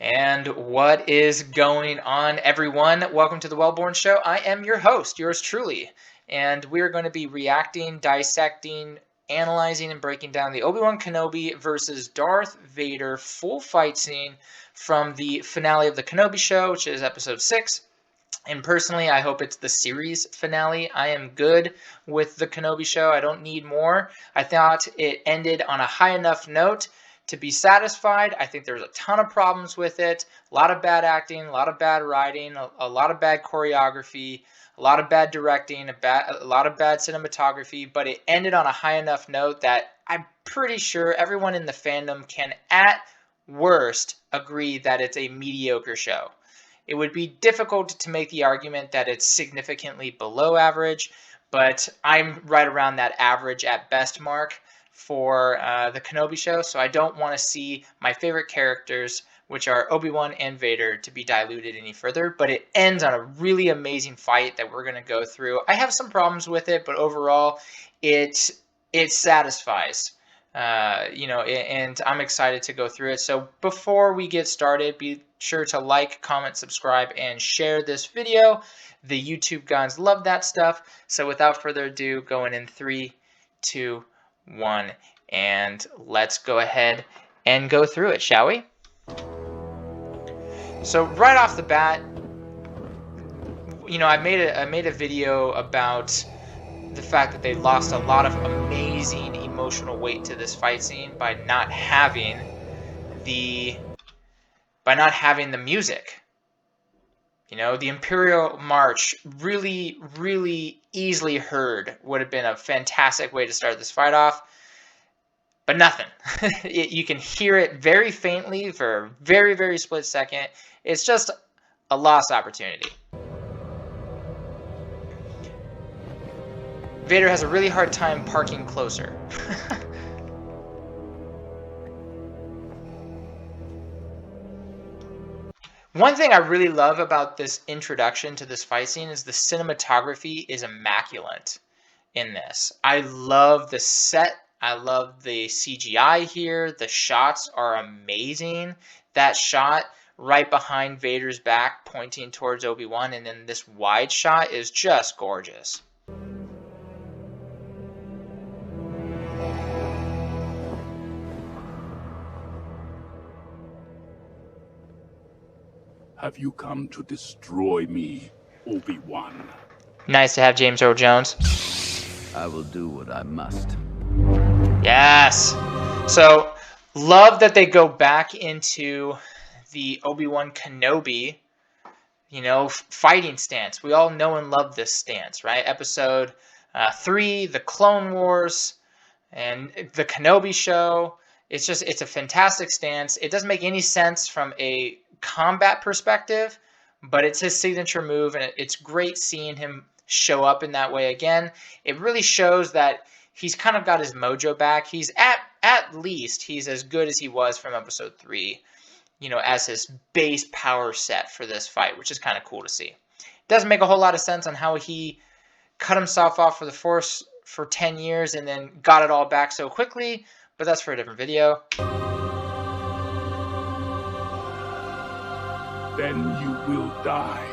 And what is going on, everyone? Welcome to the Wellborn Show. I am your host, yours truly, and we're going to be reacting, dissecting, analyzing, and breaking down the Obi Wan Kenobi versus Darth Vader full fight scene from the finale of the Kenobi Show, which is episode 6. And personally, I hope it's the series finale. I am good with the Kenobi Show. I don't need more. I thought it ended on a high enough note to be satisfied. I think there's a ton of problems with it. A lot of bad acting, a lot of bad writing, a lot of bad choreography, a lot of bad directing, a lot of bad cinematography, but it ended on a high enough note that I'm pretty sure everyone in the fandom can, at worst, agree that it's a mediocre show. It would be difficult to make the argument that it's significantly below average, but I'm right around that average at best mark for the Kenobi Show, so I don't want to see my favorite characters, which are Obi-Wan and Vader, to be diluted any further, but it ends on a really amazing fight that we're going to go through. I have some problems with it, but overall, it satisfies. And I'm excited to go through it. So before we get started, be sure to like, comment, subscribe, and share this video. The YouTube guys love that stuff. So without further ado, going in 3, 2, 1, and let's go ahead and go through it, shall we? So right off the bat, I made a video about the fact that they lost a lot of amazing emotional weight to this fight scene by not having the music. The Imperial March really, really easily heard would have been a fantastic way to start this fight off, but nothing. You can hear it very faintly for a very, very split second. It's just a lost opportunity. Vader has a really hard time parking closer. One thing I really love about this introduction to this fight scene is the cinematography is immaculate in this. I love the set. I love the CGI here. The shots are amazing. That shot right behind Vader's back pointing towards Obi-Wan, and then this wide shot is just gorgeous. Have you come to destroy me, Obi-Wan? Nice to have James Earl Jones. I will do what I must. Yes. So, love that they go back into the Obi-Wan Kenobi, fighting stance. We all know and love this stance, right? Episode 3, the Clone Wars, and the Kenobi Show. It's a fantastic stance. It doesn't make any sense from a combat perspective, but it's his signature move, and it's great seeing him show up in that way again. It really shows that he's kind of got his mojo back. He's at least he's as good as he was from episode 3, as his base power set for this fight, which is kind of cool to see. Doesn't make a whole lot of sense on how he cut himself off for the Force for 10 years and then got it all back so quickly, but that's for a different video. Then you will die.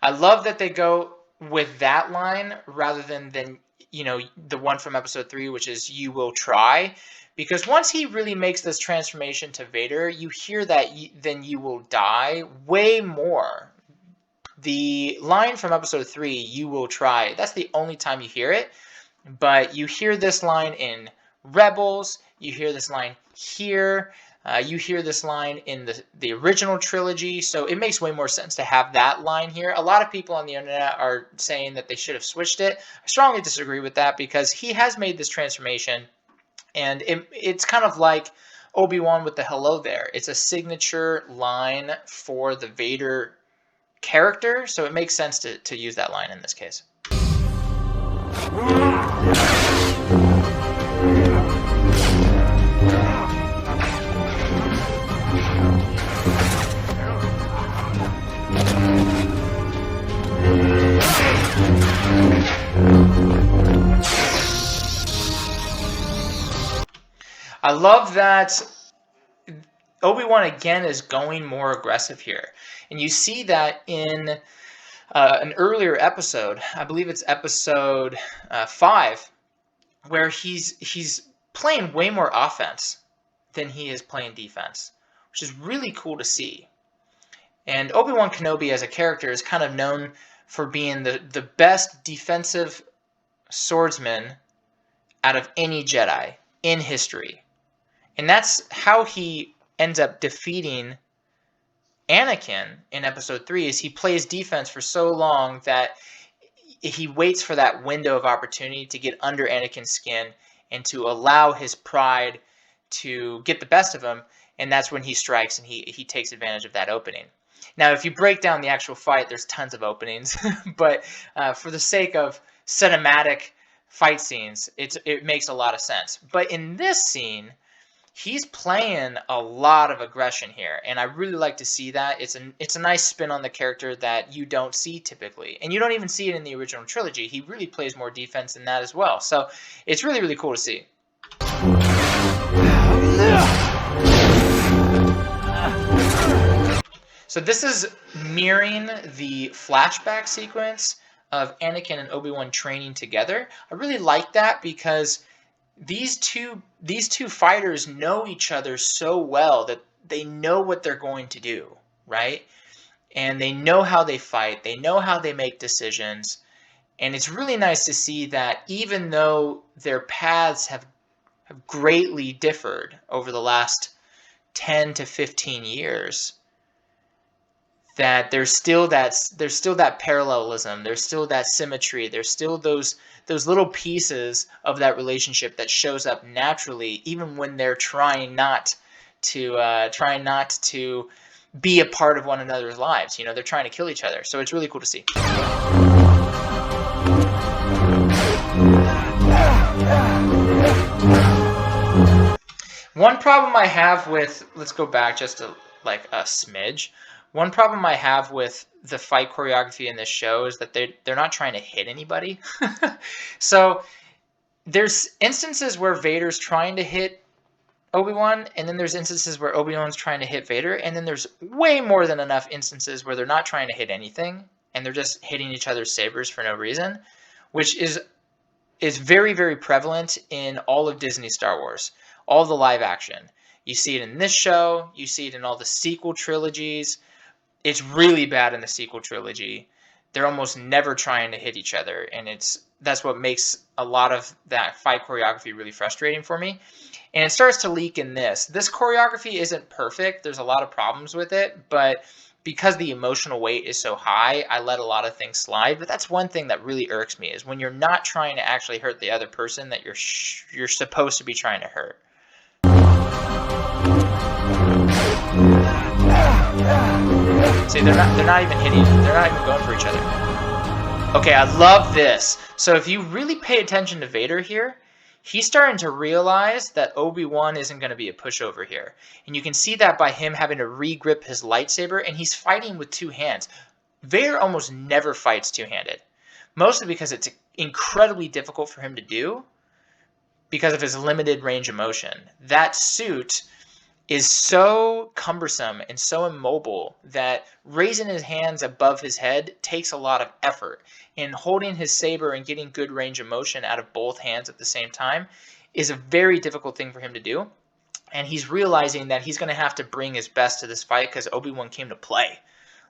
I love that they go with that line rather than the one from episode 3, which is "you will try," because once he really makes this transformation to Vader, you hear that "then you will die" way more. The line from episode 3, "you will try," that's the only time you hear it, but you hear this line in Rebels, you hear this line here. You hear this line in the original trilogy, so it makes way more sense to have that line here. A lot of people on the internet are saying that they should have switched it. I strongly disagree with that because he has made this transformation, and it's kind of like Obi-Wan with the "hello there." It's a signature line for the Vader character, so it makes sense to use that line in this case. I love that Obi-Wan again is going more aggressive here. And you see that in an earlier episode, I believe it's episode 5, where he's playing way more offense than he is playing defense, which is really cool to see. And Obi Wan Kenobi as a character is kind of known for being the best defensive swordsman out of any Jedi in history. And that's how he ends up defeating Anakin in episode 3, is he plays defense for so long that he waits for that window of opportunity to get under Anakin's skin and to allow his pride to get the best of him, and that's when he strikes and he takes advantage of that opening. Now, if you break down the actual fight, there's tons of openings, but for the sake of cinematic fight scenes, it makes a lot of sense. But in this scene, he's playing a lot of aggression here, and I really like to see that. It's a nice spin on the character that you don't see typically, and you don't even see it in the original trilogy. He really plays more defense than that as well, so it's really, really cool to see. So this is mirroring the flashback sequence of Anakin and Obi-Wan training together. I really like that because these two fighters know each other so well that they know what they're going to do, right? And they know how they fight, they know how they make decisions, and it's really nice to see that even though their paths have greatly differed over the last 10 to 15 years, that there's still that parallelism, there's still that symmetry, there's still those little pieces of that relationship that shows up naturally, even when they're trying not to be a part of one another's lives. You know, they're trying to kill each other. So it's really cool to see. One problem I have with, let's go back just to like a smidge. One problem I have with the fight choreography in this show is that they're not trying to hit anybody. So there's instances where Vader's trying to hit Obi-Wan, and then there's instances where Obi-Wan's trying to hit Vader, and then there's way more than enough instances where they're not trying to hit anything, and they're just hitting each other's sabers for no reason, which is very, very prevalent in all of Disney Star Wars, all the live action. You see it in this show, you see it in all the sequel trilogies. It's really bad in the sequel trilogy. They're almost never trying to hit each other, and that's what makes a lot of that fight choreography really frustrating for me. And it starts to leak in this. This choreography isn't perfect. There's a lot of problems with it, but because the emotional weight is so high, I let a lot of things slide. But that's one thing that really irks me, is when you're not trying to actually hurt the other person that you're supposed to be trying to hurt. See, they're not even hitting. They're not even going for each other. Okay, I love this. So if you really pay attention to Vader here, he's starting to realize that Obi-Wan isn't going to be a pushover here. And you can see that by him having to re-grip his lightsaber, and he's fighting with two hands. Vader almost never fights two-handed, mostly because it's incredibly difficult for him to do because of his limited range of motion. That suit is so cumbersome and so immobile that raising his hands above his head takes a lot of effort. And holding his saber and getting good range of motion out of both hands at the same time is a very difficult thing for him to do. And he's realizing that he's going to have to bring his best to this fight because Obi-Wan came to play.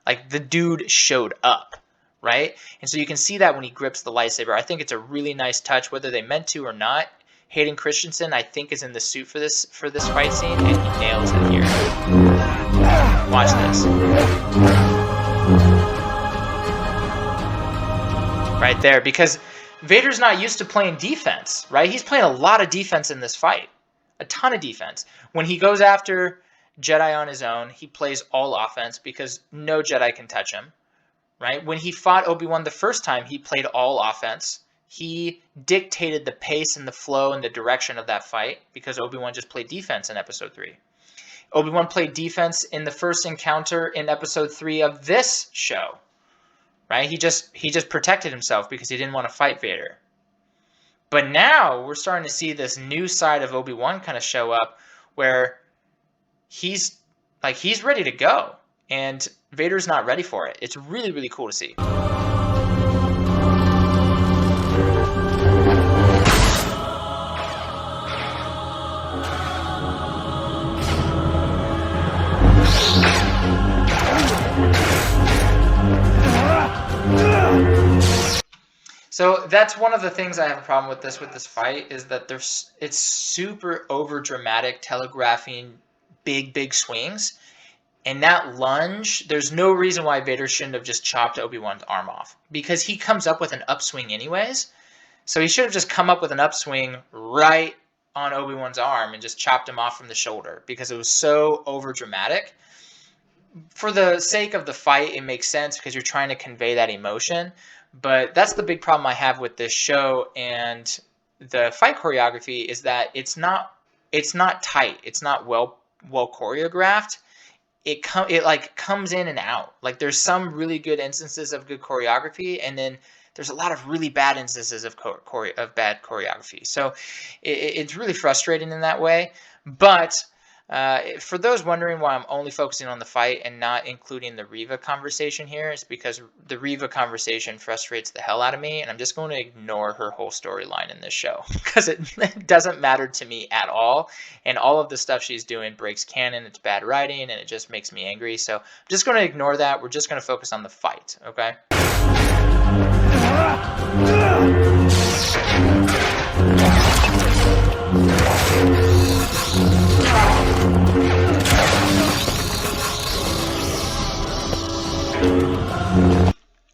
Like, the dude showed up, right? And so you can see that when he grips the lightsaber. I think it's a really nice touch, whether they meant to or not. Hayden Christensen, I think, is in the suit for this fight scene, and he nails it here. Watch this. Right there, because Vader's not used to playing defense, right? He's playing a lot of defense in this fight. A ton of defense. When he goes after Jedi on his own, he plays all offense because no Jedi can touch him, right? When he fought Obi-Wan the first time, he played all offense. He dictated the pace and the flow and the direction of that fight because Obi-Wan just played defense in episode 3. Obi-Wan played defense in the first encounter in episode 3 of this show, right? He just protected himself because he didn't want to fight Vader. But now we're starting to see this new side of Obi-Wan kind of show up where he's ready to go, and Vader's not ready for it. It's really, really cool to see. So that's one of the things I have a problem with this fight, is that it's super over dramatic, telegraphing big swings. And that lunge, there's no reason why Vader shouldn't have just chopped Obi-Wan's arm off, because he comes up with an upswing anyways. So he should have just come up with an upswing right on Obi-Wan's arm and just chopped him off from the shoulder, because it was so over dramatic. For the sake of the fight, it makes sense because you're trying to convey that emotion. But that's the big problem I have with this show and the fight choreography, is that it's not tight. It's not well choreographed. It comes in and out. Like, there's some really good instances of good choreography, and then there's a lot of really bad instances of bad choreography. So it's really frustrating in that way. But for those wondering why I'm only focusing on the fight and not including the Reva conversation here, it's because the Reva conversation frustrates the hell out of me, and I'm just going to ignore her whole storyline in this show because it doesn't matter to me at all, and all of the stuff she's doing breaks canon. It's bad writing, and it just makes me angry. So I'm just going to ignore that. We're just going to focus on the fight, okay?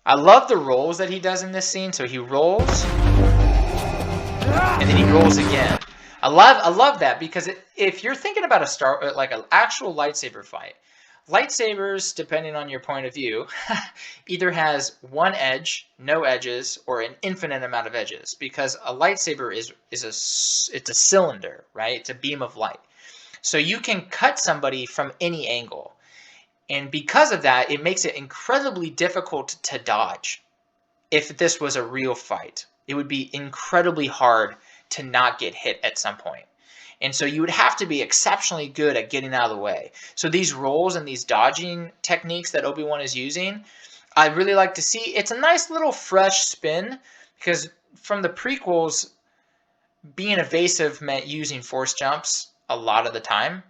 I love the rolls that he does in this scene. So he rolls, and then he rolls again. I love that, because if you're thinking about like an actual lightsaber fight, lightsabers, depending on your point of view, either has one edge, no edges, or an infinite amount of edges, because a lightsaber it's a cylinder, right? It's a beam of light. So you can cut somebody from any angle. And because of that, it makes it incredibly difficult to dodge. If this was a real fight, it would be incredibly hard to not get hit at some point. And so you would have to be exceptionally good at getting out of the way. So these rolls and these dodging techniques that Obi-Wan is using, I really like to see. It's a nice little fresh spin, because from the prequels, being evasive meant using force jumps a lot of the time.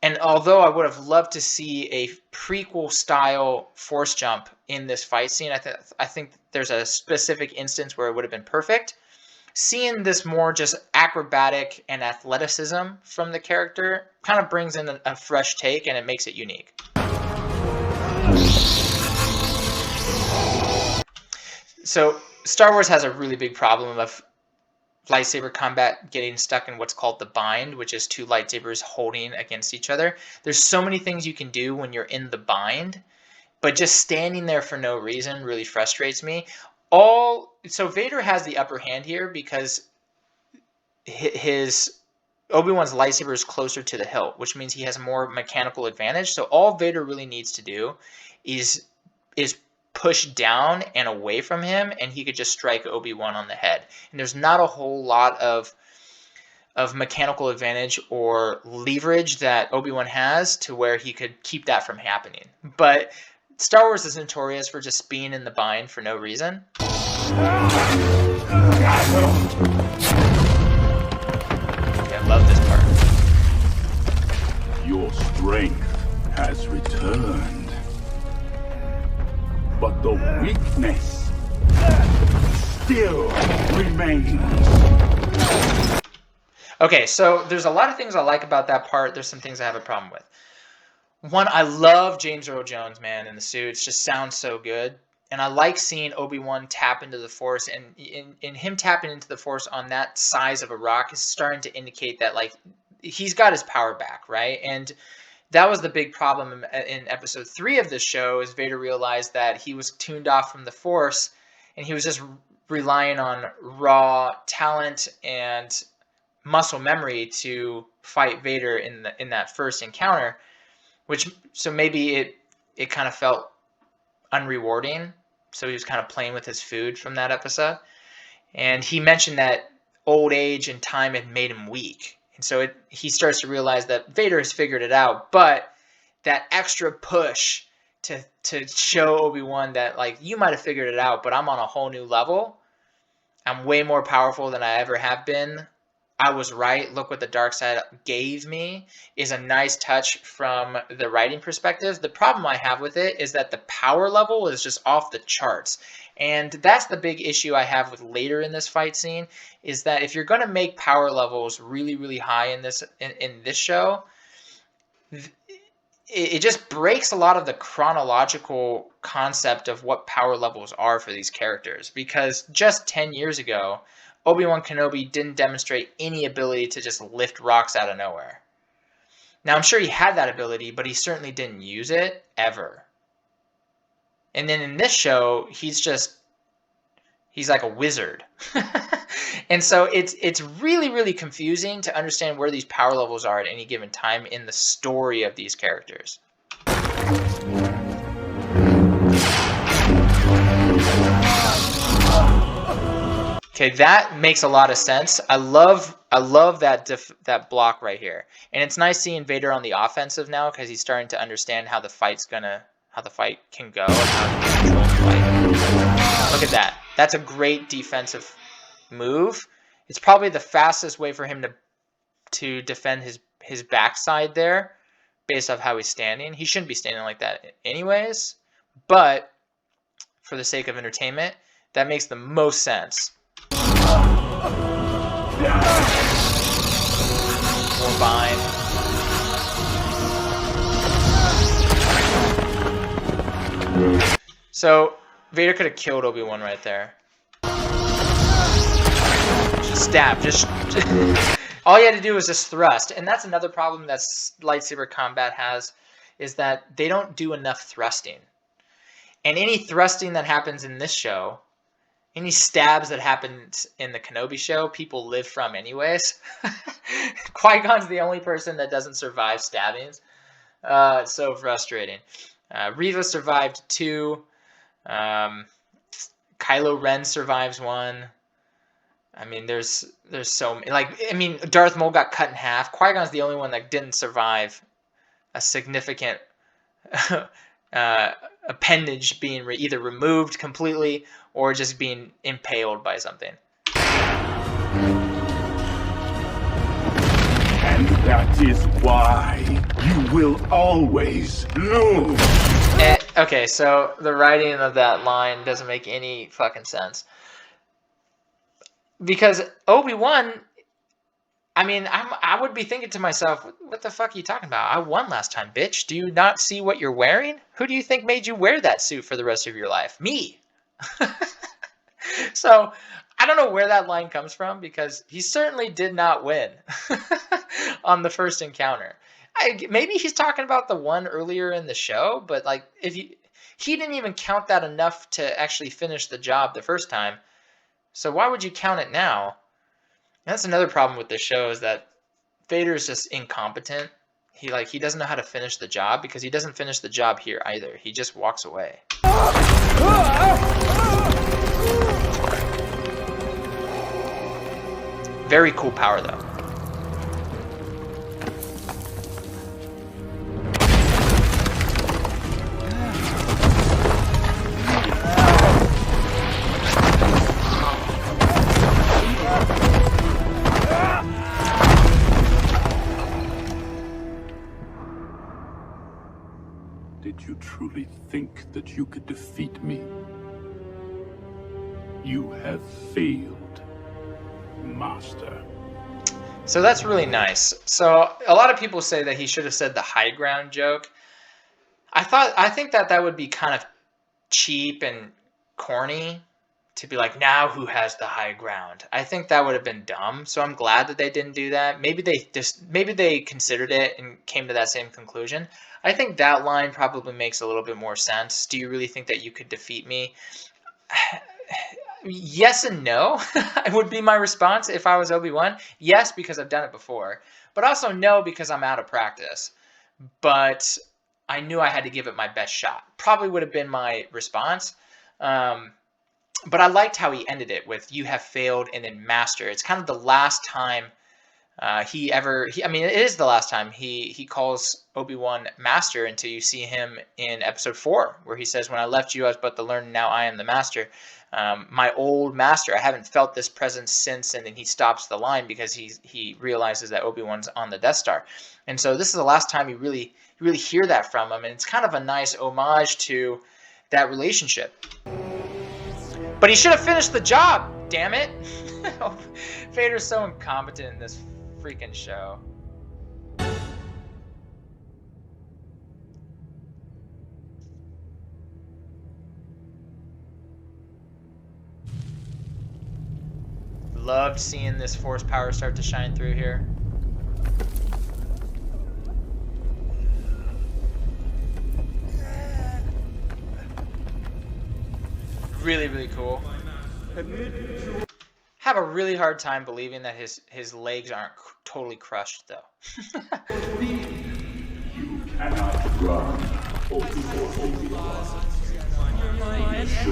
And although I would have loved to see a prequel style force jump in this fight scene, I think there's a specific instance where it would have been perfect. Seeing this more just acrobatic and athleticism from the character kind of brings in a fresh take, and it makes it unique. So Star Wars has a really big problem of lightsaber combat getting stuck in what's called the bind, which is two lightsabers holding against each other. There's so many things you can do when you're in the bind, but just standing there for no reason really frustrates me. So Vader has the upper hand here because his Obi-Wan's lightsaber is closer to the hilt, which means he has more mechanical advantage. So all Vader really needs to do is push down and away from him, and he could just strike Obi-Wan on the head. And there's not a whole lot of mechanical advantage or leverage that Obi-Wan has to where he could keep that from happening. But Star Wars is notorious for just being in the bind for no reason. Okay, I love this part. Your strength has returned, but the weakness still remains. Okay, so there's a lot of things I like about that part. There's some things I have a problem with. One, I love James Earl Jones, man, in the suits. Just sounds so good. And I like seeing Obi-Wan tap into the Force. And in him tapping into the Force on that size of a rock is starting to indicate that, like, he's got his power back, right? And that was the big problem in episode 3 of this show, is Vader realized that he was tuned off from the Force, and he was just relying on raw talent and muscle memory to fight Vader in that first encounter. So maybe it kind of felt unrewarding. So he was kind of playing with his food from that episode. And he mentioned that old age and time had made him weak. And so he starts to realize that Vader has figured it out, but that extra push to show Obi-Wan that, like, you might have figured it out, but I'm on a whole new level. I'm way more powerful than I ever have been. I was right. Look what the dark side gave me, is a nice touch from the writing perspective. The problem I have with it is that the power level is just off the charts. And that's the big issue I have with later in this fight scene, is that if you're going to make power levels really, really high in this show, it just breaks a lot of the chronological concept of what power levels are for these characters. Because just 10 years ago, Obi Wan Kenobi didn't demonstrate any ability to just lift rocks out of nowhere. Now, I'm sure he had that ability, but he certainly didn't use it ever. And then in this show, he's like a wizard. And so it's really, really confusing to understand where these power levels are at any given time in the story of these characters. Okay, that makes a lot of sense. I love that block right here. And it's nice seeing Vader on the offensive now, because he's starting to understand how the fight can go and how he can control the fight. Look at that. That's a great defensive move. It's probably the fastest way for him to defend his backside there, based off how he's standing. He shouldn't be standing like that anyways, but for the sake of entertainment, that makes the most sense. More bind. So Vader could have killed Obi-Wan right there. Just stab. Just all you had to do was just thrust. And that's another problem that lightsaber combat has, is that they don't do enough thrusting. And any thrusting that happens in this show, any stabs that happened in the Kenobi show, people live from anyways. Qui-Gon's the only person that doesn't survive stabbings. It's so frustrating. Reva survived 2. Kylo Ren survives 1. I mean, there's so many. Like, I mean, Darth Maul got cut in half. Qui-Gon's the only one that didn't survive a significant appendage being either removed completely or just being impaled by something. And that is why you will always lose. Okay, so the writing of that line doesn't make any fucking sense. Because Obi-Wan, I mean, I would be thinking to myself, what the fuck are you talking about? I won last time, bitch. Do you not see what you're wearing? Who do you think made you wear that suit for the rest of your life? Me. So I don't know where that line comes from, because he certainly did not win on the first encounter. Maybe he's talking about the one earlier in the show, but like, he didn't even count that enough to actually finish the job the first time. So why would you count it now? And that's another problem with this show, is that Vader is just incompetent. He doesn't know how to finish the job, because he doesn't finish the job here either. He just walks away. Very cool power, though. Did you truly think that you could defeat me? You have failed, Master. So that's really nice. So a lot of people say that he should have said the high ground joke. I think that would be kind of cheap and corny to be like, now who has the high ground? I think that would have been dumb. So I'm glad that they didn't do that. Maybe they considered it and came to that same conclusion. I think that line probably makes a little bit more sense. Do you really think that you could defeat me? Yes and no. Would be my response if I was Obi-Wan. Yes, because I've done it before. But also no, because I'm out of practice. But I knew I had to give it my best shot. Probably would have been my response. But I liked how he ended it with, you have failed, and then master. It's kind of the last time I mean, it is the last time he calls Obi-Wan master until you see him in episode 4, where he says, "When I left you, I was but the learner. Now I am the master. My old master. I haven't felt this presence since." And then he stops the line because he realizes that Obi-Wan's on the Death Star, and so this is the last time you really hear that from him, and it's kind of a nice homage to that relationship. But he should have finished the job. Damn it! Vader's so incompetent in this freaking show. Loved seeing this force power start to shine through here. Really cool. Have a really hard time believing that his legs aren't totally crushed though. You cannot run.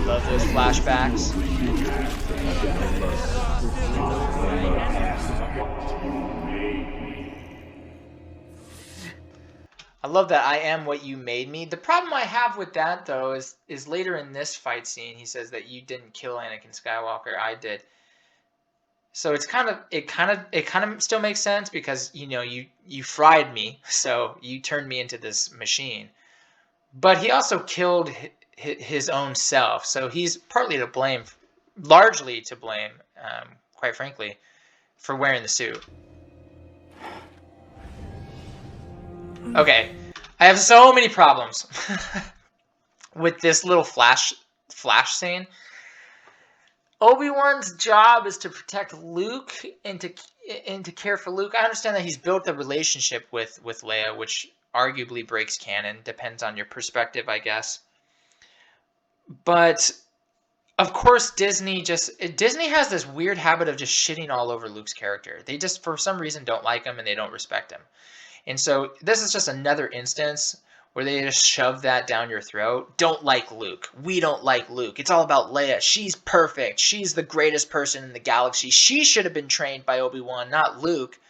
Love those flashbacks. I love that I am what you made me. The problem I have with that though is later in this fight scene he says that you didn't kill Anakin Skywalker, I did. So it kind of still makes sense because you fried me, so you turned me into this machine. But he also killed his own self, so he's partly to blame, largely to blame, quite frankly, for wearing the suit. Okay, I have so many problems with this little flash scene. Obi-Wan's job is to protect Luke and to care for Luke. I understand that he's built a relationship with Leia, which arguably breaks canon. Depends on your perspective, I guess. But of course, Disney has this weird habit of just shitting all over Luke's character. They just, for some reason, don't like him and they don't respect him. And so this is just another instance where they just shove that down your throat. Don't like Luke. We don't like Luke. It's all about Leia. She's perfect. She's the greatest person in the galaxy. She should have been trained by Obi-Wan, not Luke.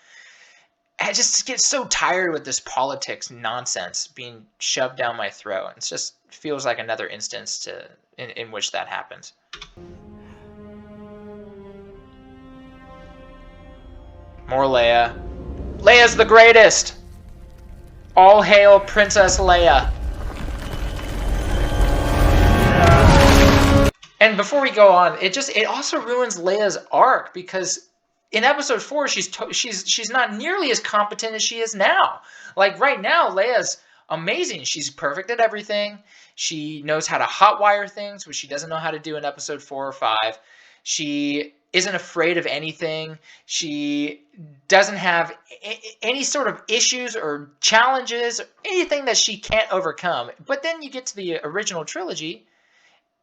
I just get so tired with this politics nonsense being shoved down my throat. It just feels like another instance in which that happens. More Leia. Leia's the greatest! All hail Princess Leia. And before we go on, it also ruins Leia's arc because in episode 4 she's not nearly as competent as she is now. Like right now, Leia's amazing. She's perfect at everything. She knows how to hotwire things, which she doesn't know how to do in episode 4 or 5. She isn't afraid of anything. She doesn't have any sort of issues or challenges, or anything that she can't overcome. But then you get to the original trilogy,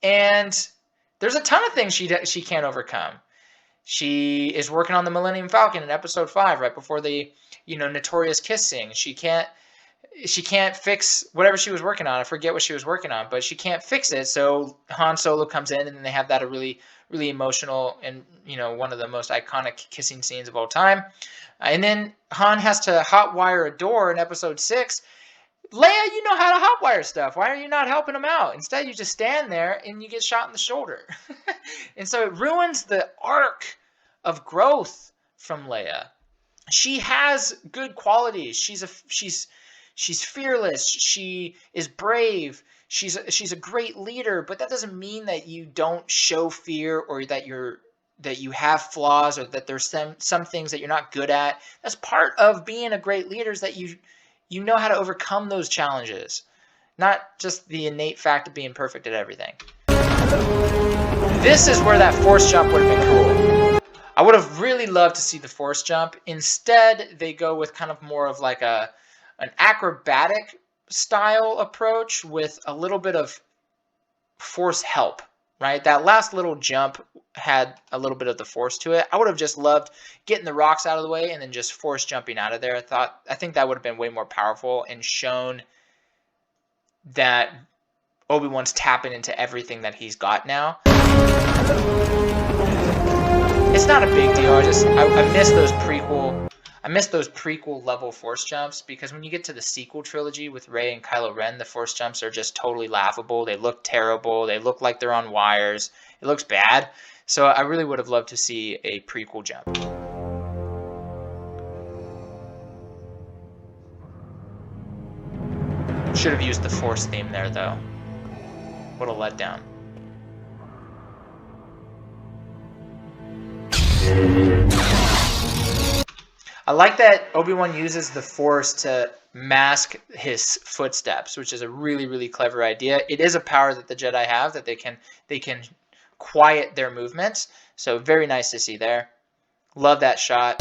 and there's a ton of things she can't overcome. She is working on the Millennium Falcon in episode 5, right before the notorious kiss scene. She can't fix whatever she was working on. I forget what she was working on, but she can't fix it. So Han Solo comes in, and then they have that really emotional and one of the most iconic kissing scenes of all time. And then Han has to hotwire a door in episode 6. Leia, you know how to hotwire stuff. Why are you not helping him out? Instead, you just stand there and you get shot in the shoulder. And so it ruins the arc of growth from Leia. She has good qualities. She's fearless. She is brave. She's a great leader, but that doesn't mean that you don't show fear or that you have flaws or that there's some things that you're not good at. That's part of being a great leader, is that you know how to overcome those challenges, not just the innate fact of being perfect at everything. This is where that force jump would have been cool. I would have really loved to see the force jump. Instead, they go with kind of more of like an acrobatic style approach with a little bit of force help, right? That last little jump had a little bit of the force to it. I would have just loved getting the rocks out of the way and then just force jumping out of there. I think that would have been way more powerful and shown that Obi-Wan's tapping into everything that he's got now. It's not a big deal. I miss those prequel. I miss those prequel level Force jumps, because when you get to the sequel trilogy with Rey and Kylo Ren, the Force jumps are just totally laughable. They look terrible. They look like they're on wires. It looks bad. So I really would have loved to see a prequel jump. Should have used the Force theme there, though. What a letdown. I like that Obi-Wan uses the Force to mask his footsteps, which is a really, really clever idea. It is a power that the Jedi have, that they can quiet their movements. So very nice to see there. Love that shot.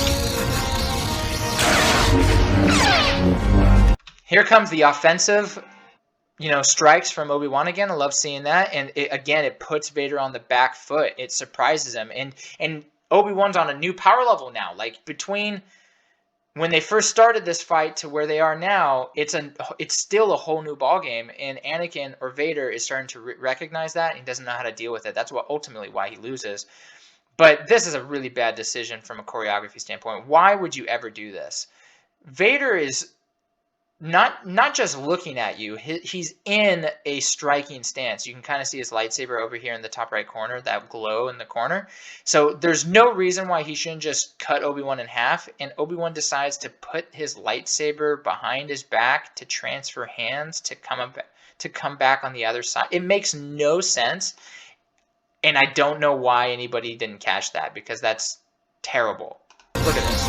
Here comes the offensive, strikes from Obi-Wan again. I love seeing that. And it puts Vader on the back foot. It surprises him. And Obi-Wan's on a new power level now. Like, between when they first started this fight to where they are now, it's still a whole new ballgame. And Anakin, or Vader, is starting to recognize that, and he doesn't know how to deal with it. That's ultimately why he loses. But this is a really bad decision from a choreography standpoint. Why would you ever do this? Vader is not just looking at you. He's in a striking stance. You can kind of see his lightsaber over here in the top right corner, that glow in the corner. So there's no reason why he shouldn't just cut Obi-Wan in half. And Obi-Wan decides to put his lightsaber behind his back to transfer hands to come back on the other side. It makes no sense. And I don't know why anybody didn't catch that, because that's terrible. Look at this.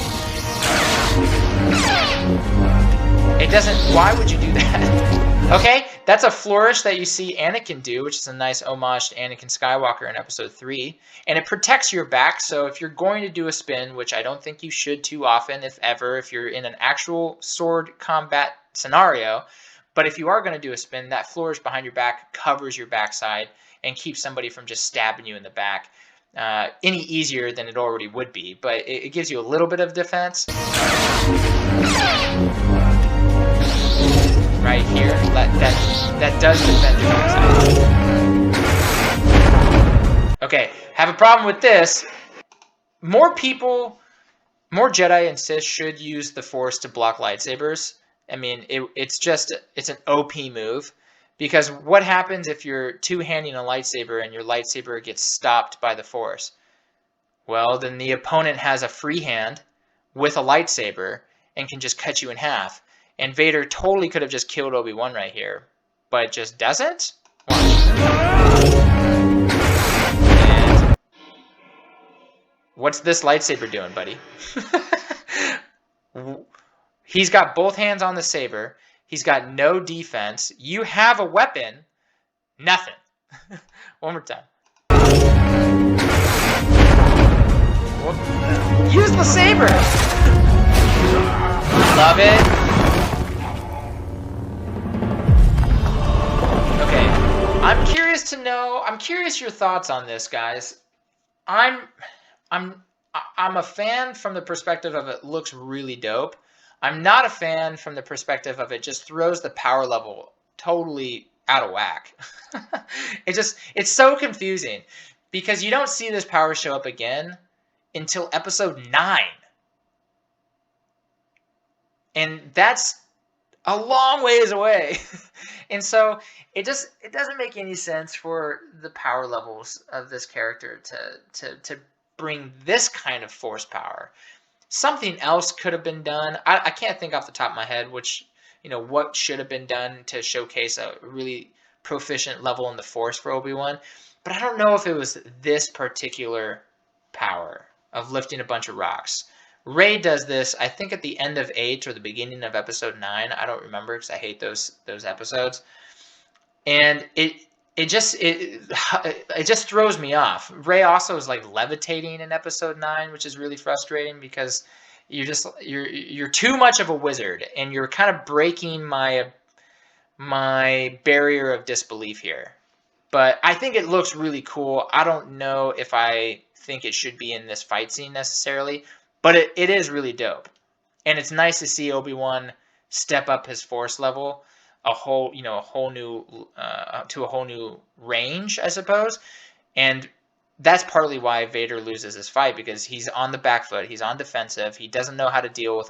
It doesn't... Why would you do that? Okay, that's a flourish that you see Anakin do, which is a nice homage to Anakin Skywalker in Episode 3. And it protects your back, so if you're going to do a spin, which I don't think you should too often, if ever, if you're in an actual sword combat scenario, but if you are going to do a spin, that flourish behind your back covers your backside and keeps somebody from just stabbing you in the back any easier than it already would be. But it gives you a little bit of defense. Right here, that does defend your backside. Okay, have a problem with this. More Jedi and Sith should use the Force to block lightsabers. I mean, it's an OP move. Because what happens if you're two-handing a lightsaber and your lightsaber gets stopped by the Force? Well, then the opponent has a free hand with a lightsaber and can just cut you in half. And Vader totally could have just killed Obi-Wan right here, but just doesn't? Watch. And what's this lightsaber doing, buddy? He's got both hands on the saber. He's got no defense. You have a weapon. Nothing. One more time. Use the saber. Love it. Okay. I'm curious your thoughts on this, guys. I'm a fan from the perspective of it looks really dope. I'm not a fan from the perspective of it just throws the power level totally out of whack. It's so confusing, because you don't see this power show up again until Episode 9. And that's a long ways away. And so it doesn't make any sense for the power levels of this character to bring this kind of Force power. Something else could have been done. I can't think off the top of my head what should have been done to showcase a really proficient level in the Force for Obi-Wan. But I don't know if it was this particular power of lifting a bunch of rocks. Rey does this, I think, at the end of 8 or the beginning of Episode 9. I don't remember, because I hate those episodes. And it just throws me off. Rey also is like levitating in Episode 9, which is really frustrating, because you're too much of a wizard, and you're kind of breaking my barrier of disbelief here. But I think it looks really cool. I don't know if I think it should be in this fight scene necessarily, but it is really dope. And it's nice to see Obi-Wan step up his Force level to a whole new range, I suppose. And that's partly why Vader loses this fight, because he's on the back foot, he's on defensive, he doesn't know how to deal with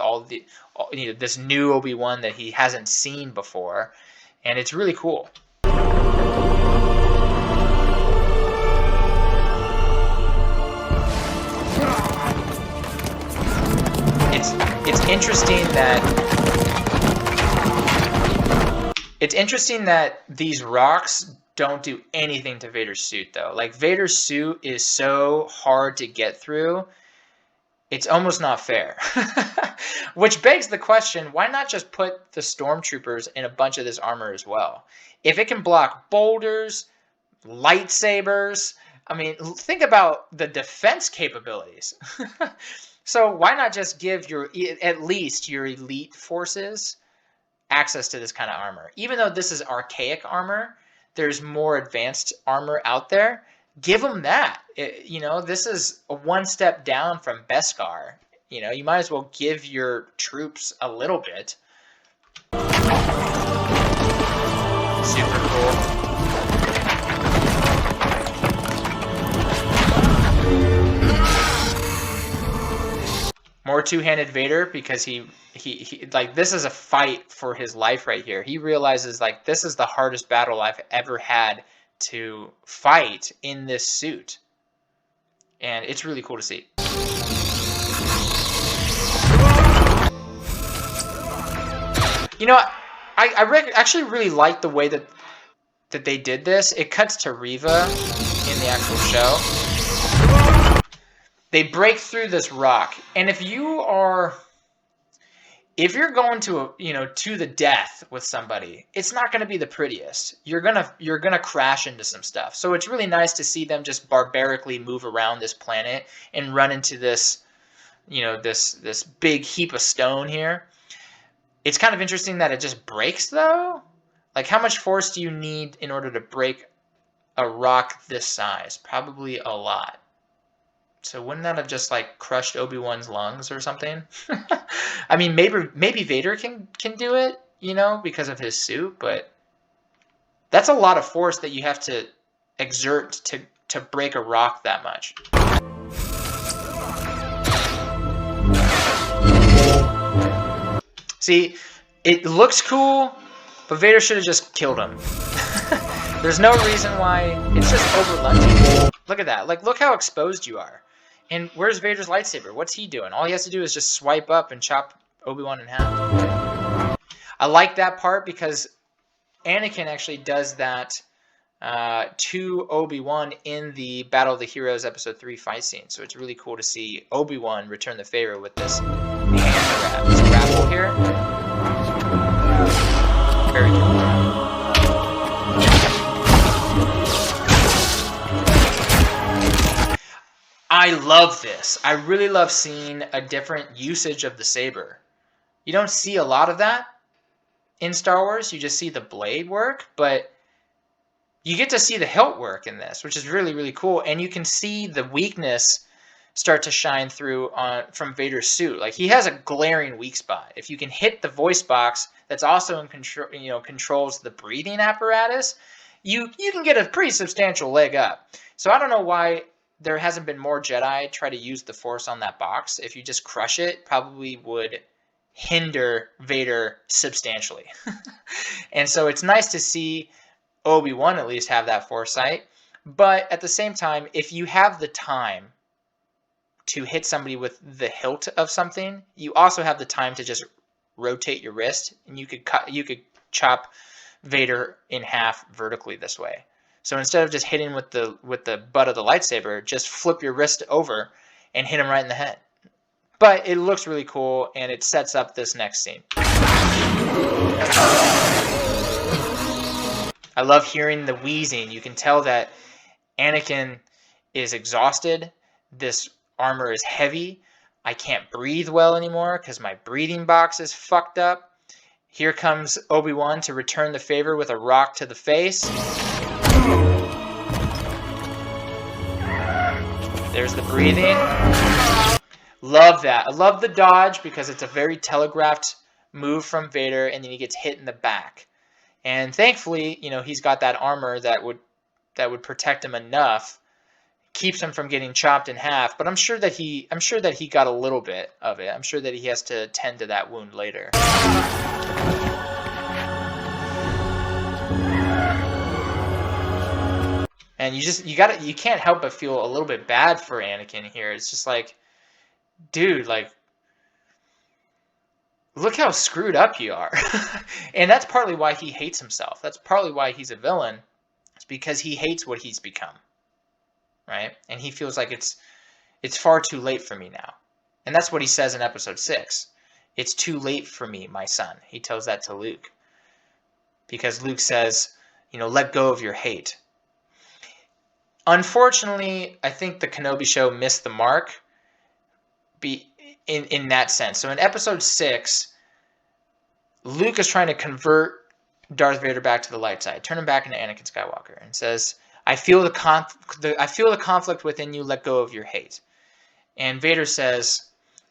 this new Obi-Wan that he hasn't seen before, and it's really cool. It's interesting that these rocks don't do anything to Vader's suit, though. Like, Vader's suit is so hard to get through, it's almost not fair. Which begs the question, why not just put the stormtroopers in a bunch of this armor as well? If it can block boulders, lightsabers, I mean, think about the defense capabilities. So why not just give at least your elite forces access to this kind of armor? Even though this is archaic armor, there's more advanced armor out there. Give them that. This is a one step down from Beskar. You might as well give your troops a little bit. Super cool. More two-handed Vader, because he like, this is a fight for his life right here. He realizes, like, this is the hardest battle I've ever had to fight in this suit, and it's really cool to see. I actually really like the way that they did this. It cuts to Reva in the actual show. They break through this rock, and if you're going to to the death with somebody, it's not going to be the prettiest. You're gonna crash into some stuff. So it's really nice to see them just barbarically move around this planet and run into this this big heap of stone here. It's kind of interesting that it just breaks, though. Like, how much force do you need in order to break a rock this size? Probably a lot. So wouldn't that have just, like, crushed Obi-Wan's lungs or something? I mean, maybe Vader can do it, because of his suit, but that's a lot of force that you have to exert to break a rock that much. See, it looks cool, but Vader should have just killed him. There's no reason why. It's just over lunging. Look at that. Like, look how exposed you are. And where's Vader's lightsaber? What's he doing? All he has to do is just swipe up and chop Obi-Wan in half. I like that part because Anakin actually does that to Obi-Wan in the Battle of the Heroes Episode 3 fight scene. So it's really cool to see Obi-Wan return the favor with this hand grab, this grapple here. Very cool. I love this. I really love seeing a different usage of the saber. You don't see a lot of that in Star Wars. You just see the blade work, but you get to see the hilt work in this, which is really, really cool. And you can see the weakness start to shine through from Vader's suit. Like, he has a glaring weak spot. If you can hit the voice box that's also in control, controls the breathing apparatus, you can get a pretty substantial leg up. So I don't know why there hasn't been more Jedi try to use the Force on that box. If you just crush it, probably would hinder Vader substantially. And so it's nice to see Obi-Wan at least have that foresight. But at the same time, if you have the time to hit somebody with the hilt of something, you also have the time to just rotate your wrist, and you could chop Vader in half vertically this way. So instead of just hitting with the butt of the lightsaber, just flip your wrist over and hit him right in the head. But it looks really cool, and it sets up this next scene. I love hearing the wheezing. You can tell that Anakin is exhausted. This armor is heavy. I can't breathe well anymore because my breathing box is fucked up. Here comes Obi-Wan to return the favor with a rock to the face. There's the breathing. Love that. I love the dodge because it's a very telegraphed move from Vader, and then he gets hit in the back. And thankfully, he's got that armor that would protect him enough. keeps him from getting chopped in half. But I'm sure that he got a little bit of it. I'm sure that he has to tend to that wound later. And you can't help but feel a little bit bad for Anakin here. It's just like, dude, like, look how screwed up you are. And that's partly why he hates himself. That's partly why he's a villain. It's because he hates what he's become. Right? And he feels like it's far too late for me now. And that's what he says in episode 6. It's too late for me, my son. He tells that to Luke. Because Luke says, let go of your hate. Unfortunately, I think the Kenobi show missed the mark in that sense. So in episode 6, Luke is trying to convert Darth Vader back to the light side, turn him back into Anakin Skywalker, and says, I feel the conflict within you, let go of your hate. And Vader says,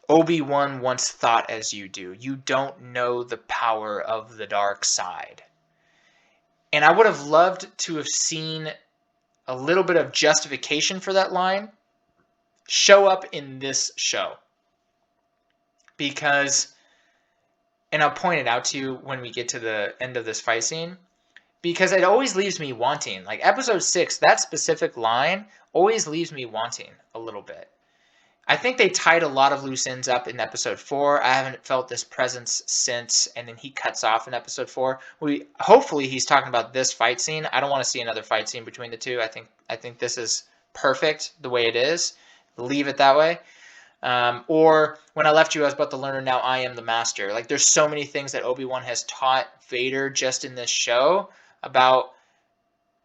Obi-Wan once thought as you do. You don't know the power of the dark side. And I would have loved to have seen a little bit of justification for that line show up in this show. Because, and I'll point it out to you when we get to the end of this fight scene, because it always leaves me wanting. Like episode 6, that specific line always leaves me wanting a little bit. I think they tied a lot of loose ends up in episode 4. I haven't felt this presence since, and then he cuts off in episode 4. Hopefully he's talking about this fight scene. I don't want to see another fight scene between the two. I think this is perfect the way it is. Leave it that way. Or when I left you, I was but the learner. Now I am the master. Like there's so many things that Obi-Wan has taught Vader just in this show about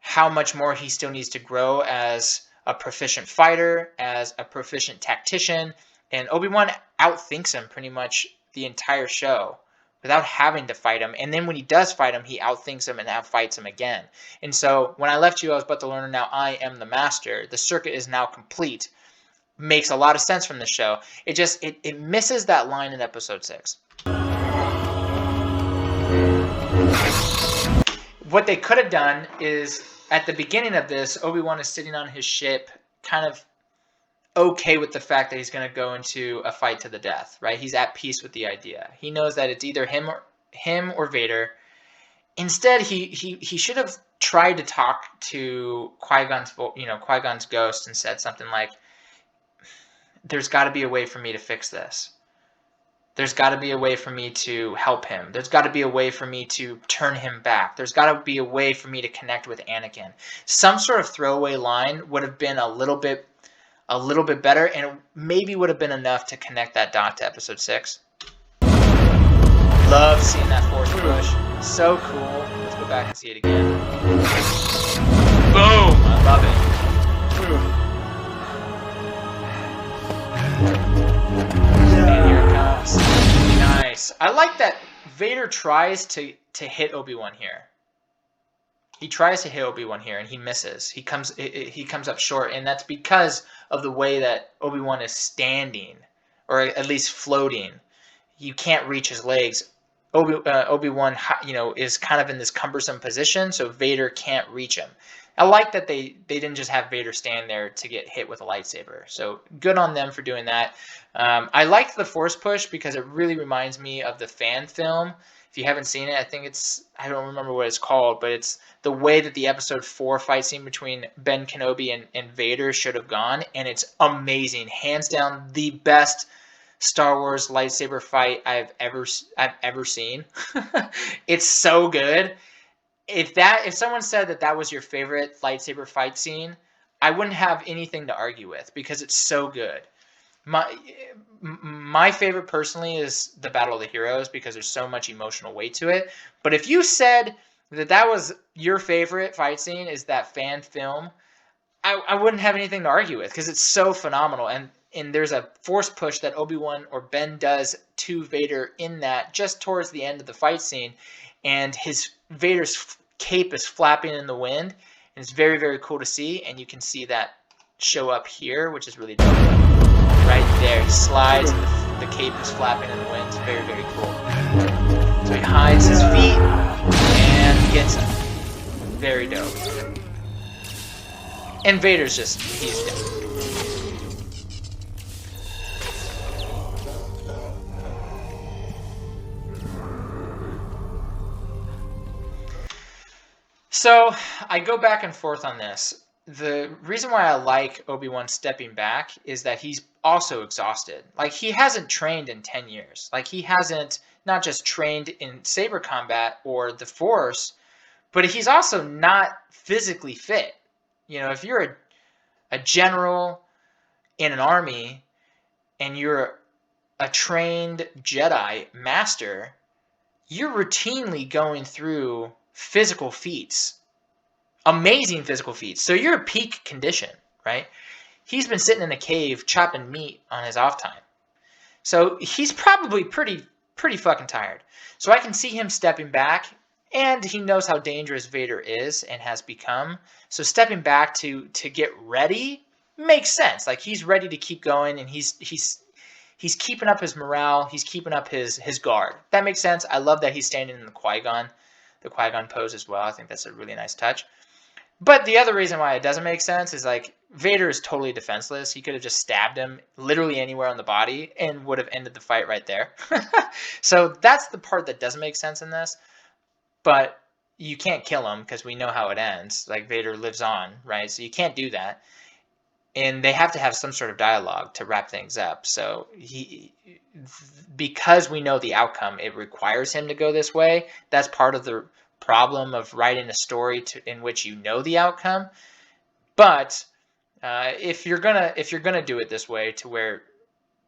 how much more he still needs to grow as a proficient fighter, as a proficient tactician, and Obi-Wan outthinks him pretty much the entire show without having to fight him. And then when he does fight him, he outthinks him and outfights him again. And so when I left you, I was but the learner. Now I am the master. The circuit is now complete. Makes a lot of sense from the show. It misses that line in episode 6. What they could have done is, at the beginning of this, Obi-Wan is sitting on his ship, kind of okay with the fact that he's going to go into a fight to the death, right? He's at peace with the idea. He knows that it's either him or Vader. Instead, he should have tried to talk to Qui-Gon's ghost and said something like, there's got to be a way for me to fix this. There's got to be a way for me to help him. There's got to be a way for me to turn him back. There's got to be a way for me to connect with Anakin. Some sort of throwaway line would have been a little bit better, and it maybe would have been enough to connect that dot to episode 6. Love seeing that force push. So cool. Let's go back and see it again. Boom! I love it. And here it comes. Nice. I like that Vader tries to hit Obi-Wan here. He tries to hit Obi-Wan here, and he misses. He comes up short, and that's because of the way that Obi-Wan is standing, or at least floating. You can't reach his legs. Obi-Wan, is kind of in this cumbersome position, so Vader can't reach him. I like that they didn't just have Vader stand there to get hit with a lightsaber. So good on them for doing that. I liked the Force Push because it really reminds me of the fan film. If you haven't seen it, I don't remember what it's called, but it's the way that the episode 4 fight scene between Ben Kenobi and Vader should have gone, and it's amazing. Hands down, the best Star Wars lightsaber fight I've ever seen. It's so good. If someone said that was your favorite lightsaber fight scene, I wouldn't have anything to argue with because it's so good. My favorite personally is the Battle of the Heroes because there's so much emotional weight to it. But if you said that was your favorite fight scene is that fan film, I wouldn't have anything to argue with because it's so phenomenal. And there's a force push that Obi-Wan or Ben does to Vader in that just towards the end of the fight scene. And Vader's cape is flapping in the wind. And it's very, very cool to see. And you can see that show up here, which is really dope. Right there. He slides and the cape is flapping in the wind. It's very, very cool. So he hides his feet and gets him. Very dope. And Vader's just, he's dead. So I go back and forth on this. The reason why I like Obi-Wan stepping back is that he's also exhausted. Like, he hasn't trained in 10 years. Like, he hasn't not just trained in saber combat or the Force, but he's also not physically fit. You know, if you're a general in an army and you're a trained Jedi master, you're routinely going through physical feats, amazing physical feats. So you're at peak condition, right? He's been sitting in a cave chopping meat on his off time. So he's probably pretty fucking tired. So I can see him stepping back, and he knows how dangerous Vader is and has become. So stepping back to get ready makes sense. Like, he's ready to keep going, and he's keeping up his morale. He's keeping up his guard. That makes sense. I love that he's standing in the Qui-Gon pose as well. I think that's a really nice touch. But the other reason why it doesn't make sense is, like, Vader is totally defenseless. He could have just stabbed him literally anywhere on the body and would have ended the fight right there. So that's the part that doesn't make sense in this. But you can't kill him because we know how it ends. Like, Vader lives on, right? So you can't do that. And they have to have some sort of dialogue to wrap things up. So because we know the outcome, it requires him to go this way. That's part of the problem of writing a story in which you know the outcome. But if you're gonna do it this way, to where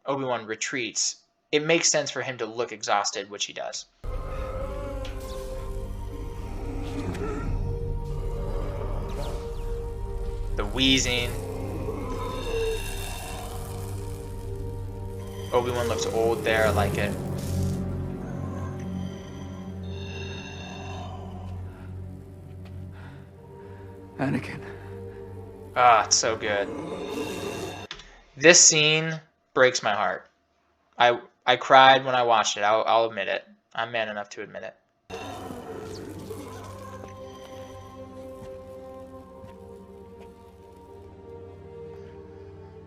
Obi-Wan retreats, it makes sense for him to look exhausted, which he does. The wheezing. Obi-Wan looks old there. I like it. Anakin. Ah, it's so good. This scene breaks my heart. I cried when I watched it. I'll admit it. I'm man enough to admit it.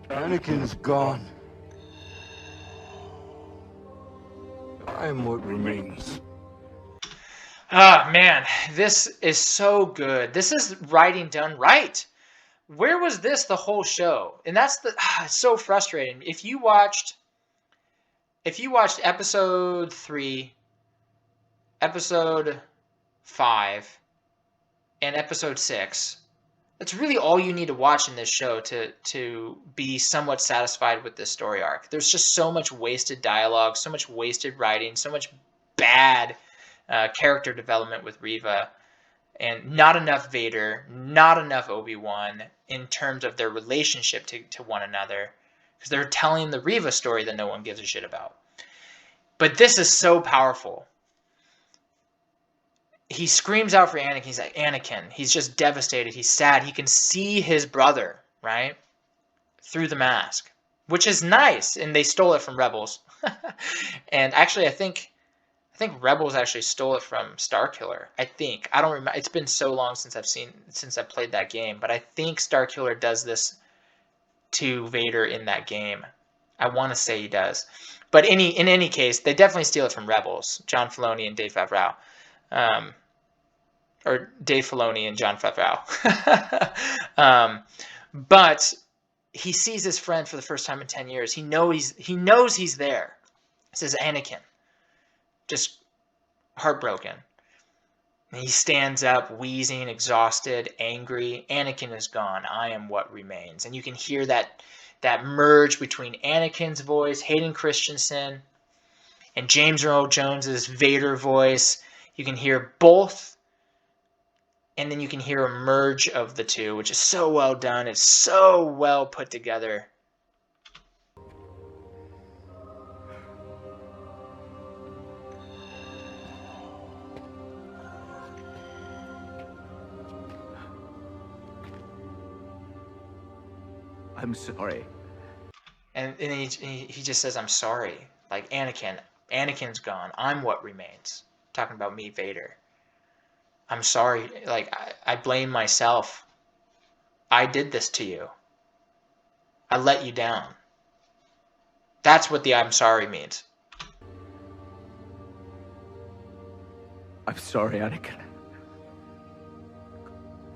Anakin's gone. I am what remains. Ah, man, this is so good. This is writing done right. Where was this the whole show? And that's it's so frustrating. If you watched episode 3, episode 5, and episode 6, that's really all you need to watch in this show to be somewhat satisfied with this story arc. There's just so much wasted dialogue, so much wasted writing, so much bad character development with Reva, and not enough Vader, not enough Obi-Wan in terms of their relationship to one another, because they're telling the Reva story that no one gives a shit about. But this is so powerful. He screams out for Anakin. He's like, Anakin. He's just devastated. He's sad. He can see his brother, right, through the mask, which is nice. And they stole it from Rebels. And actually, I think Rebels actually stole it from Starkiller. I think. I don't remember. It's been so long since I've played that game. But I think Starkiller does this to Vader in that game. I want to say he does. But in any case, they definitely steal it from Rebels. John Filoni and Dave Favreau. Or Dave Filoni and Jon Favreau. But he sees his friend for the first time in 10 years. He knows he's there. It says Anakin. Just heartbroken. And he stands up, wheezing, exhausted, angry. Anakin is gone. I am what remains. And you can hear that merge between Anakin's voice, Hayden Christensen, and James Earl Jones's Vader voice. You can hear both, and then you can hear a merge of the two, which is so well done. It's so well put together. I'm sorry. And he just says, I'm sorry. Like, Anakin's gone. I'm what remains. Talking about me, Vader. I'm sorry. Like, I blame myself. I did this to you. I let you down. That's what the I'm sorry means. I'm sorry, Anakin.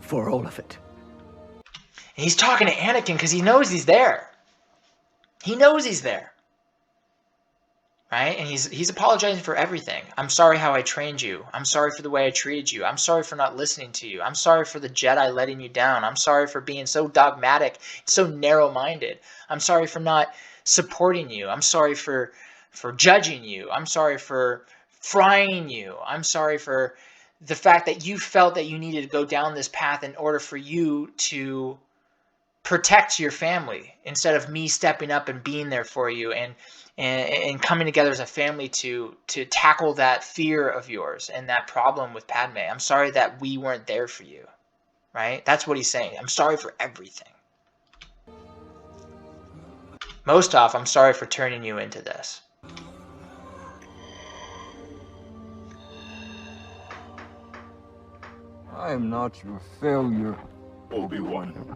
For all of it. And he's talking to Anakin because he knows he's there. He knows he's there. Right? And he's apologizing for everything. I'm sorry how I trained you. I'm sorry for the way I treated you. I'm sorry for not listening to you. I'm sorry for the Jedi letting you down. I'm sorry for being so dogmatic, so narrow-minded. I'm sorry for not supporting you. I'm sorry for judging you. I'm sorry for frying you. I'm sorry for the fact that you felt that you needed to go down this path in order for you to protect your family instead of me stepping up and being there for you and coming together as a family to tackle that fear of yours and that problem with Padme. I'm sorry that we weren't there for you, right? That's what he's saying. I'm sorry for everything. Most off, I'm sorry for turning you into this. I am not your failure, Obi-Wan.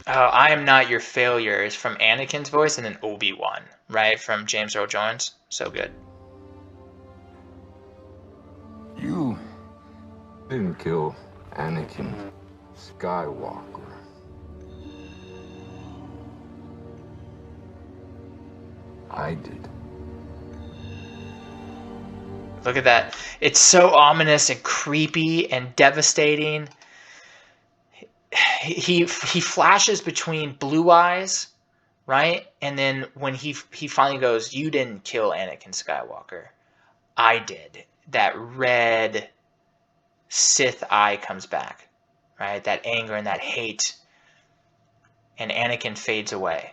I am not your failure is from Anakin's voice, and then Obi Wan, right? From James Earl Jones. So good. You didn't kill Anakin Skywalker. I did. Look at that. It's so ominous and creepy and devastating. He flashes between blue eyes, right? And then when he finally goes, "You didn't kill Anakin Skywalker. I did." That red Sith eye comes back, right? That anger and that hate. And Anakin fades away.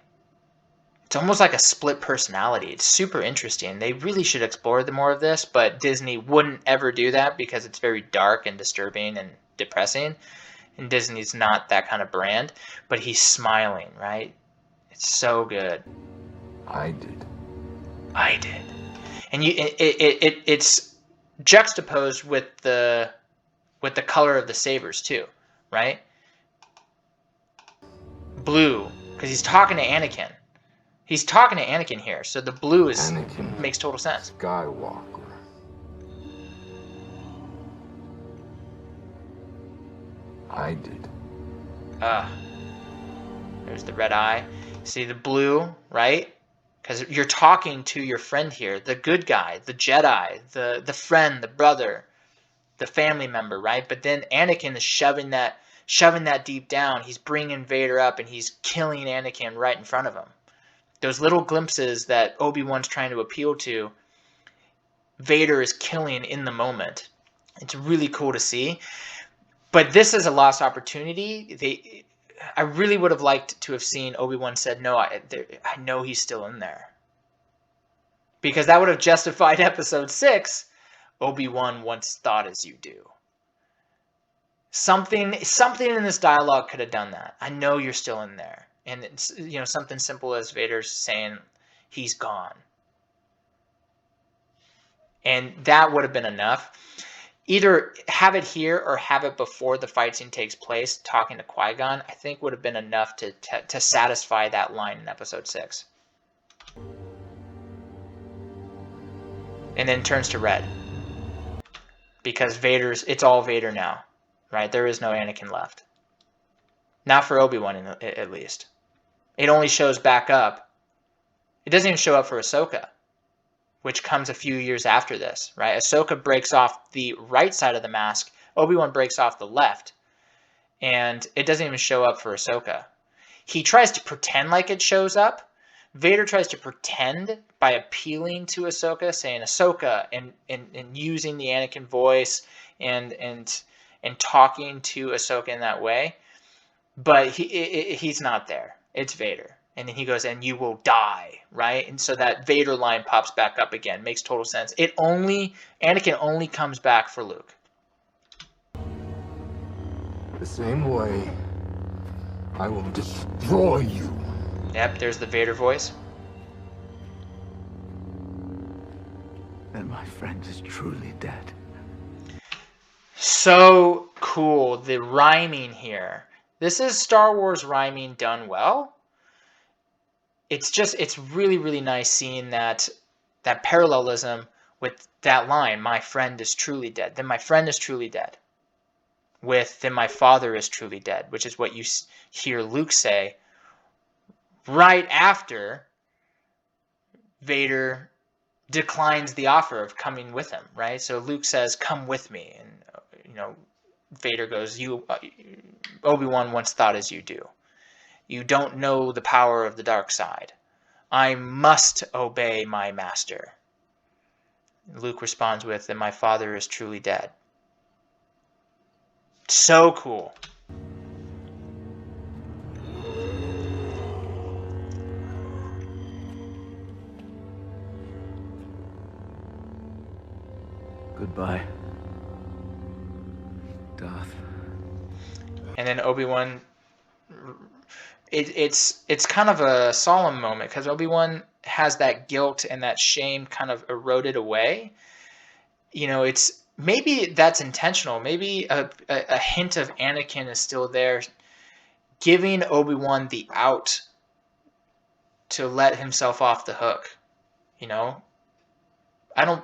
It's almost like a split personality. It's super interesting. They really should explore more of this, but Disney wouldn't ever do that because it's very dark and disturbing and depressing. And Disney's not that kind of brand. But he's smiling, right? It's so good. I did. I did. And it's juxtaposed with the color of the sabers too, right? Blue, because he's talking to Anakin. He's talking to Anakin here, so the blue makes total sense. Skywalker. I did. There's the red eye. See the blue, right? Because you're talking to your friend here, the good guy, the Jedi, the friend, the brother, the family member, right? But then Anakin is shoving that deep down. He's bringing Vader up, and he's killing Anakin right in front of him. Those little glimpses that Obi-Wan's trying to appeal to, Vader is killing in the moment. It's really cool to see. But this is a lost opportunity. I really would have liked to have seen Obi-Wan said, "No, I know he's still in there." Because that would have justified Episode 6, Obi-Wan once thought as you do. Something in this dialogue could have done that. I know you're still in there. And it's, something simple as Vader's saying he's gone. And that would have been enough. Either have it here or have it before the fight scene takes place, talking to Qui-Gon, I think would have been enough to satisfy that line in Episode 6. And then turns to red. Because it's all Vader now, right? There is no Anakin left. Not for Obi-Wan, at least. It only shows back up. It doesn't even show up for Ahsoka, which comes a few years after this, right? Ahsoka breaks off the right side of the mask. Obi-Wan breaks off the left. And it doesn't even show up for Ahsoka. He tries to pretend like it shows up. Vader tries to pretend by appealing to Ahsoka, saying Ahsoka, and using the Anakin voice and talking to Ahsoka in that way. But he's not there. It's Vader. And then he goes, "And you will die," right? And so that Vader line pops back up again. Makes total sense. Anakin only comes back for Luke. The same way, I will destroy you. Yep, there's the Vader voice. Then my friend is truly dead. So cool. The rhyming here. This is Star Wars rhyming done well. It's really, really nice seeing that parallelism with that line, my friend is truly dead. Then my friend is truly dead. With then my father is truly dead, which is what you hear Luke say right after Vader declines the offer of coming with him, right? So Luke says, come with me. And, Vader goes, Obi-Wan once thought as you do. You don't know the power of the dark side. I must obey my master. Luke responds with, and my father is truly dead. So cool. Goodbye, Darth. And then Obi-Wan, it's kind of a solemn moment because Obi-Wan has that guilt and that shame kind of eroded away. It's maybe that's intentional. Maybe a hint of Anakin is still there, giving Obi-Wan the out to let himself off the hook. I don't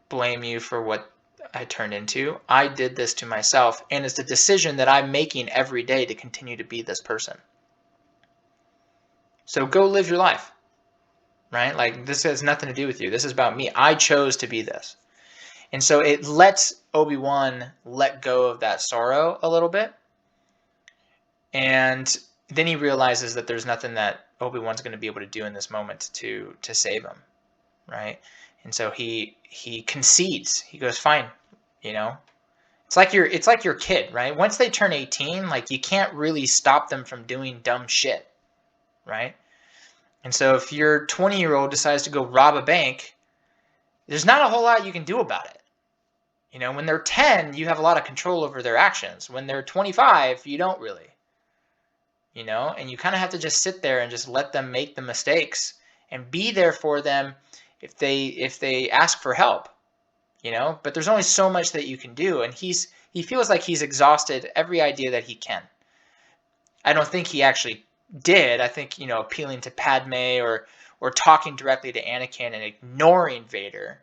blame you for what I turned into. I did this to myself, and it's a decision that I'm making every day to continue to be this person. So go live your life, right? Like, this has nothing to do with you. This is about me. I chose to be this. And so it lets Obi-Wan let go of that sorrow a little bit. And then he realizes that there's nothing that Obi-Wan's going to be able to do in this moment to save him, right? And so he concedes. He goes, fine, It's like your kid, right? Once they turn 18, like, you can't really stop them from doing dumb shit, right? And so if your 20-year-old decides to go rob a bank, there's not a whole lot you can do about it. When they're 10, you have a lot of control over their actions. When they're 25, you don't really. And you kind of have to just sit there and just let them make the mistakes and be there for them if they ask for help. But there's only so much that you can do, and he feels like he's exhausted every idea that he can. I don't think he actually did. I think, appealing to Padme or talking directly to Anakin and ignoring Vader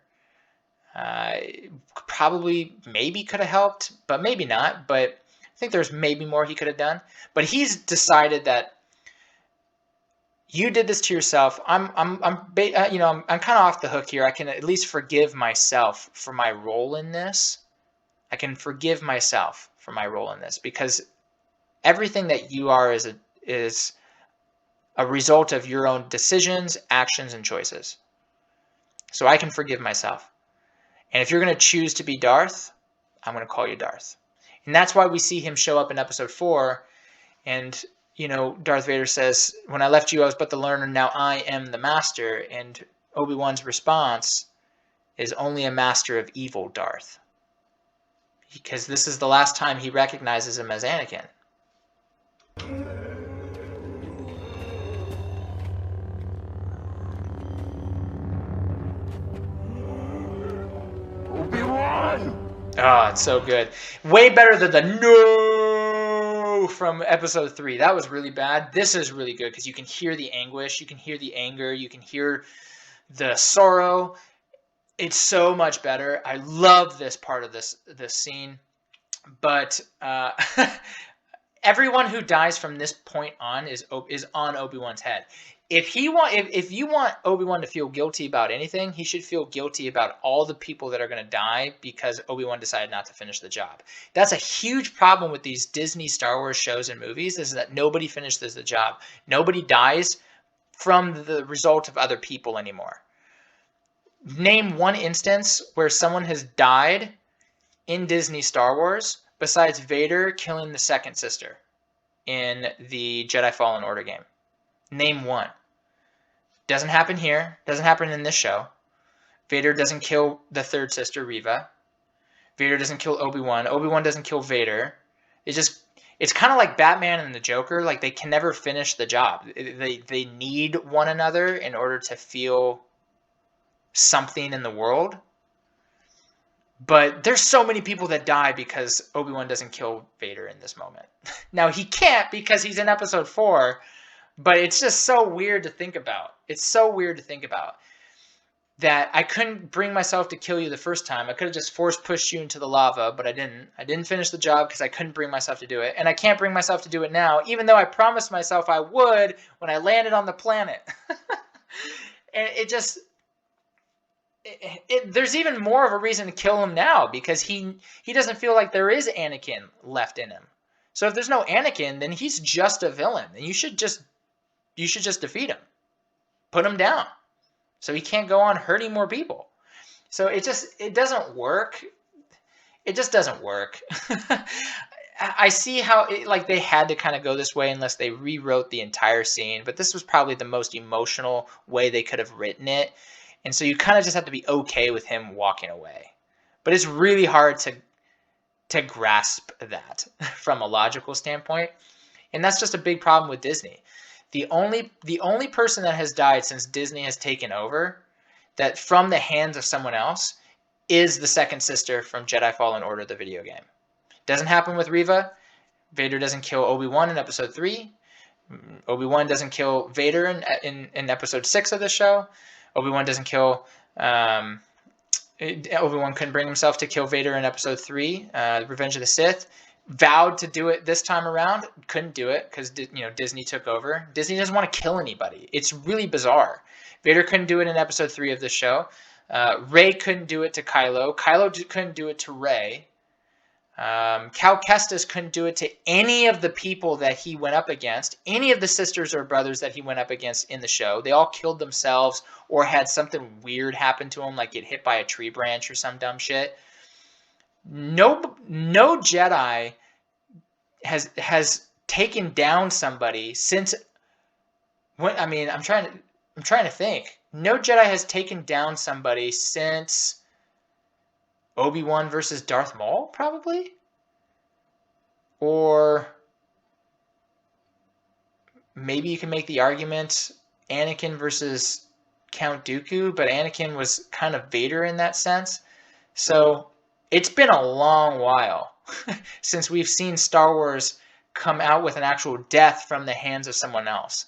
probably maybe could have helped, but maybe not. But I think there's maybe more he could have done. But he's decided that you did this to yourself. I'm kind of off the hook here. I can at least forgive myself for my role in this. I can forgive myself for my role in this because everything that you are is a result of your own decisions, actions, and choices. So I can forgive myself. And if you're going to choose to be Darth, I'm going to call you Darth. And that's why we see him show up in episode 4. And, Darth Vader says, when I left you, I was but the learner. Now I am the master. And Obi-Wan's response is only a master of evil, Darth. Because this is the last time he recognizes him as Anakin. Oh, it's so good. Way better than the no from episode 3. That was really bad. This is really good because you can hear the anguish, you can hear the anger, you can hear the sorrow. It's so much better. I love this part of this scene. But everyone who dies from this point on is on Obi-Wan's head. If you want Obi-Wan to feel guilty about anything, he should feel guilty about all the people that are going to die because Obi-Wan decided not to finish the job. That's a huge problem with these Disney Star Wars shows and movies, is that nobody finishes the job. Nobody dies from the result of other people anymore. Name one instance where someone has died in Disney Star Wars besides Vader killing the second sister in the Jedi Fallen Order game. Name one. Doesn't happen here. Doesn't happen in this show. Vader doesn't kill the third sister, Reva. Vader doesn't kill Obi-Wan. Obi-Wan doesn't kill Vader. It's kind of like Batman and the Joker. Like, they can never finish the job. They need one another in order to feel something in the world. But there's so many people that die because Obi-Wan doesn't kill Vader in this moment. Now, he can't because he's in episode 4, but it's just so weird to think about. It's so weird to think about that I couldn't bring myself to kill you the first time. I could have just force pushed you into the lava, but I didn't. I didn't finish the job because I couldn't bring myself to do it. And I can't bring myself to do it now, even though I promised myself I would when I landed on the planet. And it just... there's even more of a reason to kill him now because he doesn't feel like there is Anakin left in him. So if there's no Anakin, then he's just a villain, and you should just defeat him, put him down, so he can't go on hurting more people. So it doesn't work. It just doesn't work. I see how they had to kind of go this way unless they rewrote the entire scene, but this was probably the most emotional way they could have written it. And so you kind of just have to be okay with him walking away. But it's really hard to grasp that from a logical standpoint. And that's just a big problem with Disney. The only person that has died since Disney has taken over that from the hands of someone else is the second sister from Jedi Fallen Order, the video game. Doesn't happen with Reva. Vader doesn't kill Obi-Wan in episode 3. Obi-Wan doesn't kill Vader in episode 6 of the show. Obi-Wan doesn't kill... Obi-Wan couldn't bring himself to kill Vader in episode 3, Revenge of the Sith. Vowed to do it this time around. Couldn't do it because Disney took over. Disney doesn't want to kill anybody. It's really bizarre. Vader couldn't do it in episode 3 of the show. Rey couldn't do it to Kylo. Kylo couldn't do it to Rey. Cal Kestis couldn't do it to any of the people that he went up against, any of the sisters or brothers that he went up against in the show. They all killed themselves or had something weird happen to them, like get hit by a tree branch or some dumb shit. No Jedi has taken down somebody since when. I mean, I'm trying to think. No Jedi has taken down somebody since Obi-Wan versus Darth Maul, probably? Or maybe you can make the argument Anakin versus Count Dooku, but Anakin was kind of Vader in that sense. So it's been a long while since we've seen Star Wars come out with an actual death from the hands of someone else.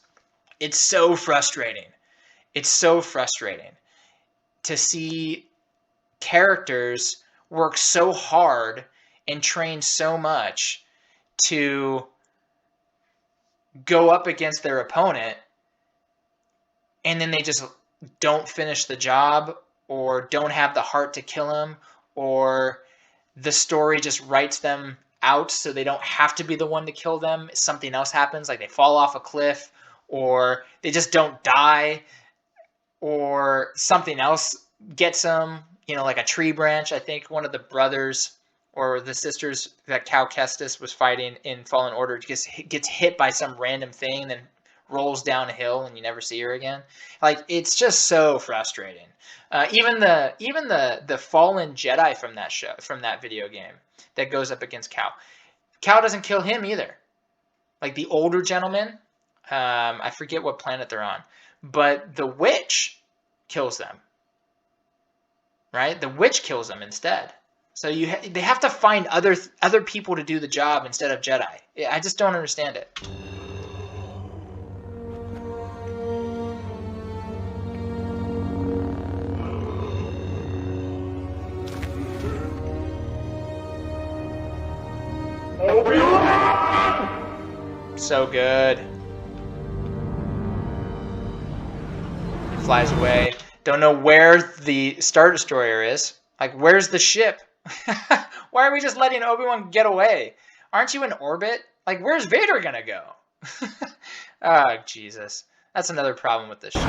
It's so frustrating. It's so frustrating to see characters work so hard and train so much to go up against their opponent, and then they just don't finish the job or don't have the heart to kill him, or the story just writes them out so they don't have to be the one to kill them. Something else happens, like they fall off a cliff, or they just don't die, or something else gets them, like a tree branch. I think one of the brothers or the sisters that Cal Kestis was fighting in Fallen Order gets hit by some random thing, then rolls down a hill, and you never see her again. Like, it's just so frustrating. Even the fallen Jedi from that show, from that video game, that goes up against Cal. Cal doesn't kill him either. Like the older gentleman, I forget what planet they're on, but the witch kills them. Right? The witch kills them instead. So they have to find other people to do the job instead of Jedi. I just don't understand it. So good. He flies away. Don't know where the Star Destroyer is. Like, where's the ship? Why are we just letting Obi-Wan get away? Aren't you in orbit? Like, where's Vader gonna go? Oh, Jesus. That's another problem with this show.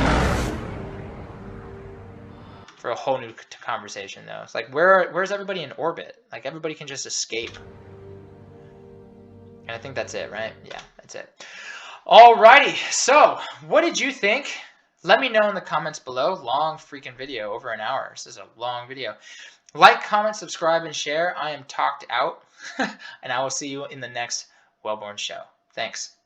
For a whole new conversation, though. It's like, where's everybody in orbit? Like, everybody can just escape. And I think that's it, right? Yeah, that's it. Alrighty, so what did you think? Let me know in the comments below. Long freaking video, over an hour. This is a long video. Like, comment, subscribe, and share. I am talked out, and I will see you in the next Wellborn show. Thanks.